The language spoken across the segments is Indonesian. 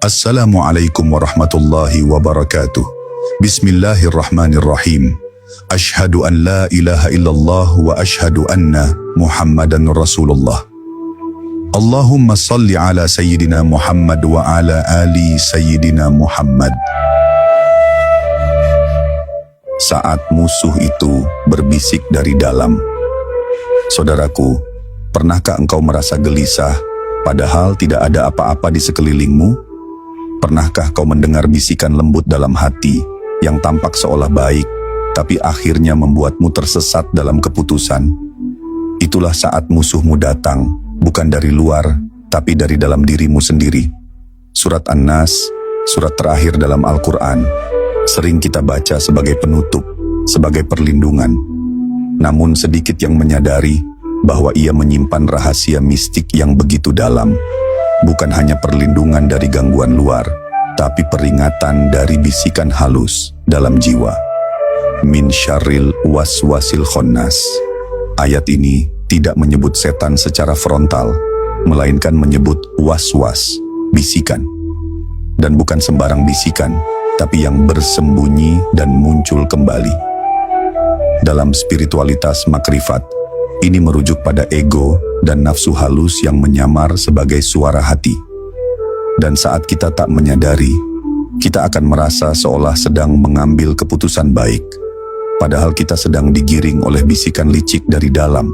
Assalamualaikum warahmatullahi wabarakatuh. Bismillahirrahmanirrahim. Ashhadu an la ilaha illallah wa ashhadu anna Muhammadan Rasulullah. Allahumma salli ala Sayyidina Muhammad wa ala ali Sayyidina Muhammad. Saat musuh itu berbisik dari dalam. Saudaraku, pernahkah engkau merasa gelisah padahal tidak ada apa-apa di sekelilingmu? Pernahkah kau mendengar bisikan lembut dalam hati yang tampak seolah baik, tapi akhirnya membuatmu tersesat dalam keputusan? Itulah saat musuhmu datang, bukan dari luar, tapi dari dalam dirimu sendiri. Surat An-Nas, surat terakhir dalam Al-Quran, sering kita baca sebagai penutup, sebagai perlindungan. Namun sedikit yang menyadari bahwa ia menyimpan rahasia mistik yang begitu dalam. Bukan hanya perlindungan dari gangguan luar, tapi peringatan dari bisikan halus dalam jiwa. Min syarril waswasil khonnas. Ayat ini tidak menyebut setan secara frontal, melainkan menyebut waswas, bisikan. Dan bukan sembarang bisikan, tapi yang bersembunyi dan muncul kembali. Dalam spiritualitas makrifat, ini merujuk pada ego dan nafsu halus yang menyamar sebagai suara hati. Dan saat kita tak menyadari, kita akan merasa seolah sedang mengambil keputusan baik, padahal kita sedang digiring oleh bisikan licik dari dalam.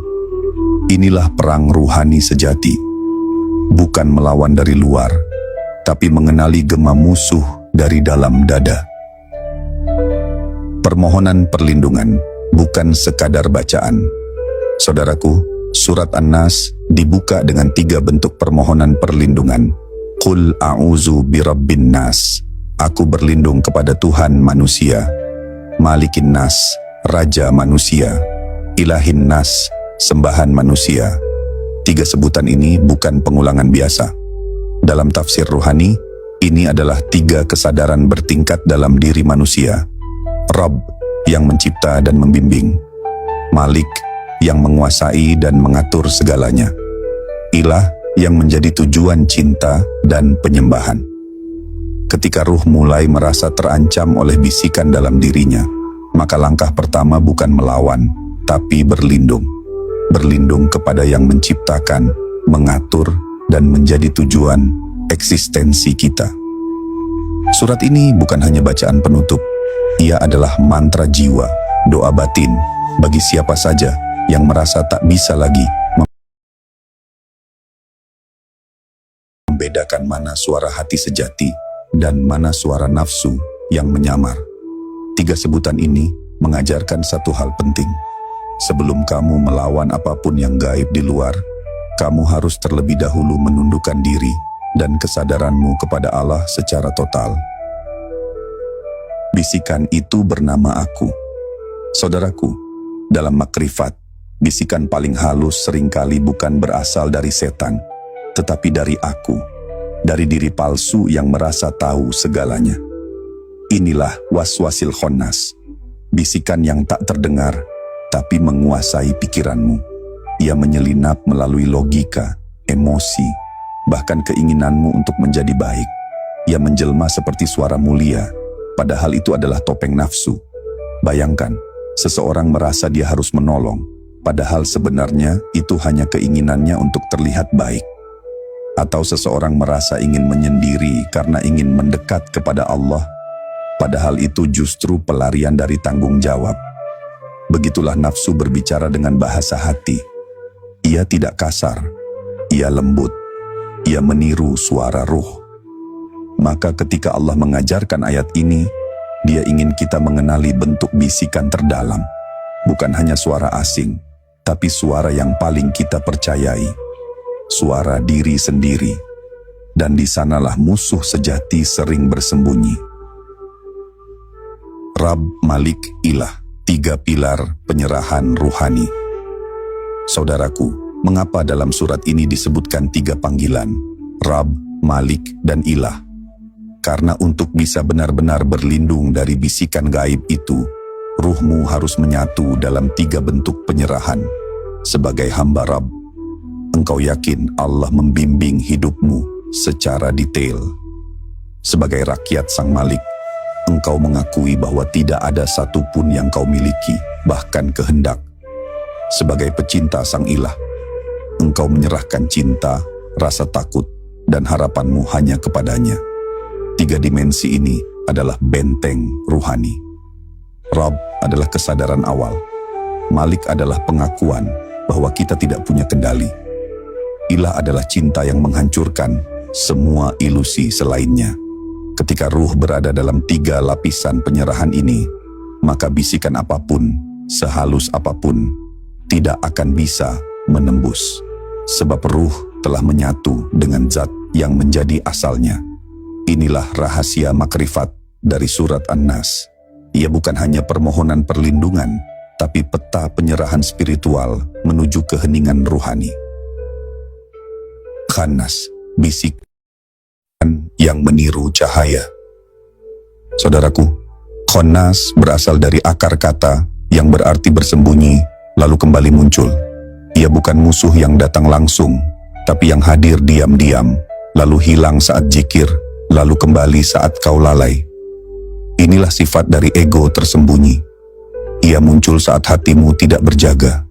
Inilah perang ruhani sejati, bukan melawan dari luar, tapi mengenali gema musuh dari dalam dada. Permohonan perlindungan bukan sekadar bacaan. Saudaraku, surat An-Nas dibuka dengan 3 bentuk permohonan perlindungan. Qul a'udzu birabbin nas. Aku berlindung kepada Tuhan manusia. Malikin nas, raja manusia. Ilahin nas, sembahan manusia. 3 sebutan ini bukan pengulangan biasa. Dalam tafsir ruhani, ini adalah 3 kesadaran bertingkat dalam diri manusia. Rabb, yang mencipta dan membimbing. Malik, yang menguasai dan mengatur segalanya. Ilah, yang menjadi tujuan cinta dan penyembahan. Ketika ruh mulai merasa terancam oleh bisikan dalam dirinya, maka langkah pertama bukan melawan, tapi berlindung. Berlindung kepada yang menciptakan, mengatur, dan menjadi tujuan eksistensi kita. Surat ini bukan hanya bacaan penutup, ia adalah mantra jiwa, doa batin, bagi siapa saja yang merasa tak bisa lagi membedakan mana suara hati sejati dan mana suara nafsu yang menyamar. 3 sebutan ini mengajarkan satu hal penting. Sebelum kamu melawan apapun yang gaib di luar, kamu harus terlebih dahulu menundukkan diri dan kesadaranmu kepada Allah secara total. Bisikan itu bernama aku. Saudaraku, dalam makrifat, bisikan paling halus seringkali bukan berasal dari setan, tetapi dari aku, dari diri palsu yang merasa tahu segalanya. Inilah waswasil khonnas, bisikan yang tak terdengar, tapi menguasai pikiranmu. Ia menyelinap melalui logika, emosi, bahkan keinginanmu untuk menjadi baik. Ia menjelma seperti suara mulia, padahal itu adalah topeng nafsu. Bayangkan, seseorang merasa dia harus menolong, padahal sebenarnya itu hanya keinginannya untuk terlihat baik. Atau seseorang merasa ingin menyendiri karena ingin mendekat kepada Allah, padahal itu justru pelarian dari tanggung jawab. Begitulah nafsu berbicara dengan bahasa hati. Ia tidak kasar, ia lembut, ia meniru suara ruh. Maka ketika Allah mengajarkan ayat ini, Dia ingin kita mengenali bentuk bisikan terdalam, bukan hanya suara asing, tapi suara yang paling kita percayai, suara diri sendiri. Dan di sanalah musuh sejati sering bersembunyi. Rabb, Malik, Ilah, 3 pilar penyerahan ruhani. Saudaraku, mengapa dalam surat ini disebutkan 3 panggilan, Rabb, Malik, dan Ilah? Karena untuk bisa benar-benar berlindung dari bisikan gaib itu, ruhmu harus menyatu dalam 3 bentuk penyerahan. Sebagai hamba Rabb, engkau yakin Allah membimbing hidupmu secara detail. Sebagai rakyat Sang Malik, engkau mengakui bahwa tidak ada satupun yang kau miliki, bahkan kehendak. Sebagai pecinta Sang Ilah, engkau menyerahkan cinta, rasa takut, dan harapanmu hanya kepadanya. 3 dimensi ini adalah benteng ruhani. Rabb adalah kesadaran awal. Malik adalah pengakuan bahwa kita tidak punya kendali. Ilah adalah cinta yang menghancurkan semua ilusi selainnya. Ketika ruh berada dalam 3 lapisan penyerahan ini, maka bisikan apapun, sehalus apapun, tidak akan bisa menembus. Sebab ruh telah menyatu dengan zat yang menjadi asalnya. Inilah rahasia makrifat dari surat An-Nas. Ia bukan hanya permohonan perlindungan, tapi peta penyerahan spiritual menuju keheningan ruhani. Khannas, bisikan yang meniru cahaya. Saudaraku, Khannas berasal dari akar kata yang berarti bersembunyi, lalu kembali muncul. Ia bukan musuh yang datang langsung, tapi yang hadir diam-diam, lalu hilang saat zikir, lalu kembali saat kau lalai. Inilah sifat dari ego tersembunyi. Ia muncul saat hatimu tidak berjaga.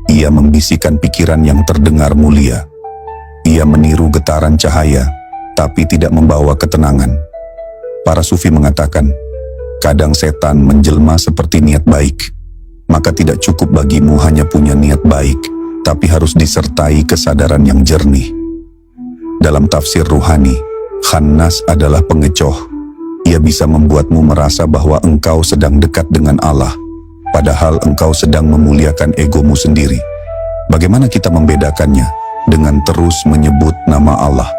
Ia membisikkan pikiran yang terdengar mulia. Ia meniru getaran cahaya, tapi tidak membawa ketenangan. Para sufi mengatakan, kadang setan menjelma seperti niat baik. Maka tidak cukup bagimu hanya punya niat baik, tapi harus disertai kesadaran yang jernih. Dalam tafsir ruhani, Khannas adalah pengecoh. Ia bisa membuatmu merasa bahwa engkau sedang dekat dengan Allah, padahal engkau sedang memuliakan egomu sendiri. Bagaimana kita membedakannya? Dengan terus menyebut nama Allah,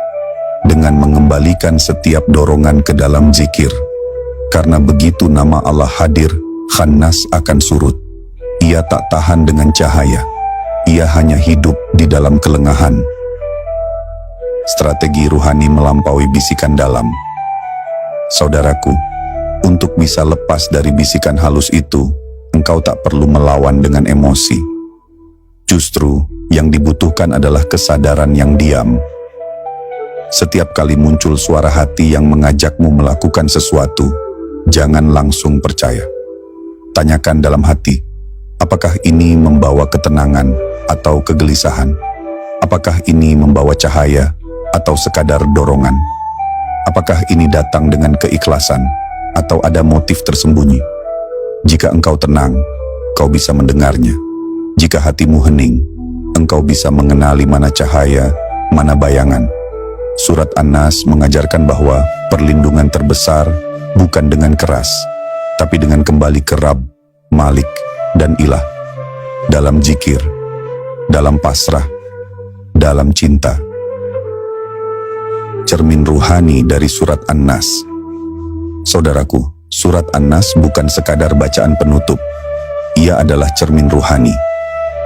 dengan mengembalikan setiap dorongan ke dalam zikir. Karena begitu nama Allah hadir, Khannas akan surut. Ia tak tahan dengan cahaya. Ia hanya hidup di dalam kelengahan. Strategi ruhani melampaui bisikan dalam. Saudaraku, untuk bisa lepas dari bisikan halus itu, engkau tak perlu melawan dengan emosi. Justru, yang dibutuhkan adalah kesadaran yang diam. Setiap kali muncul suara hati yang mengajakmu melakukan sesuatu, jangan langsung percaya. Tanyakan dalam hati, apakah ini membawa ketenangan atau kegelisahan? Apakah ini membawa cahaya atau sekadar dorongan? Apakah ini datang dengan keikhlasan atau ada motif tersembunyi? Jika engkau tenang, kau bisa mendengarnya. Jika hatimu hening, engkau bisa mengenali mana cahaya, mana bayangan. Surat An-Nas mengajarkan bahwa perlindungan terbesar bukan dengan keras, tapi dengan kembali ke Rabb, Malik, dan Ilah. Dalam zikir, dalam pasrah, dalam cinta. Cermin ruhani dari surat An-Nas. Saudaraku, surat An-Nas bukan sekadar bacaan penutup. Ia adalah cermin ruhani.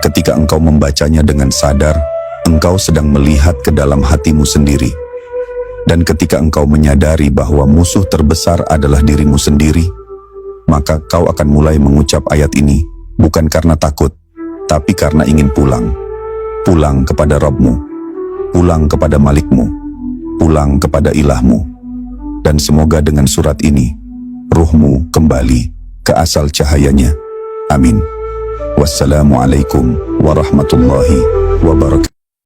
Ketika engkau membacanya dengan sadar, engkau sedang melihat ke dalam hatimu sendiri. Dan ketika engkau menyadari bahwa musuh terbesar adalah dirimu sendiri, maka kau akan mulai mengucap ayat ini, bukan karena takut, tapi karena ingin pulang. Pulang kepada Rabbmu, pulang kepada Malikmu, pulang kepada Ilahmu. Dan semoga dengan surat ini, ruhmu kembali ke asal cahayanya. Amin. Wassalamualaikum warahmatullahi wabarakatuh.